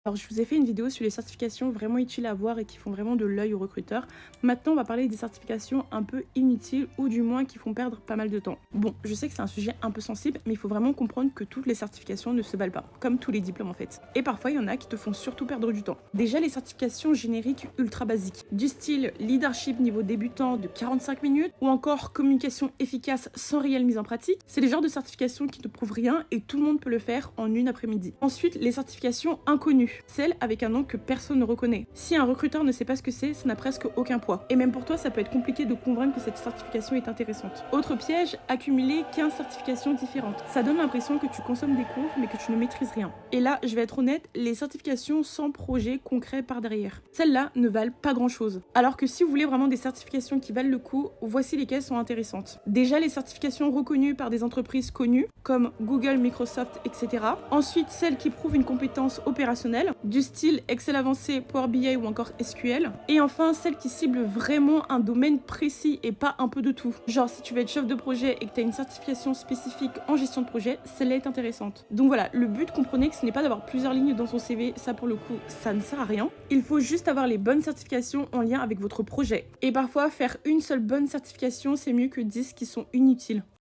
Alors, je vous ai fait une vidéo sur les certifications vraiment utiles à voir et qui font vraiment de l'œil aux recruteurs. Maintenant, on va parler des certifications un peu inutiles ou du moins qui font perdre pas mal de temps. Bon, je sais que c'est un sujet un peu sensible, mais il faut vraiment comprendre que toutes les certifications ne se valent pas, comme tous les diplômes en fait. Et parfois, il y en a qui te font surtout perdre du temps. Déjà, les certifications génériques ultra basiques, du style leadership niveau débutant de 45 minutes ou encore communication efficace sans réelle mise en pratique, c'est le genre de certifications qui ne prouvent rien et tout le monde peut le faire en une après-midi. Ensuite, les certifications inconnues. Celle avec un nom que personne ne reconnaît. Si un recruteur ne sait pas ce que c'est, ça n'a presque aucun poids. Et même pour toi, ça peut être compliqué de convaincre que cette certification est intéressante. Autre piège, accumuler 15 certifications différentes. Ça donne l'impression que tu consommes des cours, mais que tu ne maîtrises rien. Et là, je vais être honnête, les certifications sans projet concret par derrière. Celles-là ne valent pas grand-chose. Alors que si vous voulez vraiment des certifications qui valent le coup, voici lesquelles sont intéressantes. Déjà, les certifications reconnues par des entreprises connues, comme Google, Microsoft, etc. Ensuite, celles qui prouvent une compétence opérationnelle, du style Excel avancé, Power BI ou encore SQL. Et enfin, celles qui ciblent vraiment un domaine précis et pas un peu de tout. Genre, si tu veux être chef de projet et que tu as une certification spécifique en gestion de projet, celle-là est intéressante. Donc voilà, le but, comprenez que ce n'est pas d'avoir plusieurs lignes dans son CV, ça pour le coup, ça ne sert à rien. Il faut juste avoir les bonnes certifications en lien avec votre projet. Et parfois, faire une seule bonne certification, c'est mieux que 10 qui sont inutiles.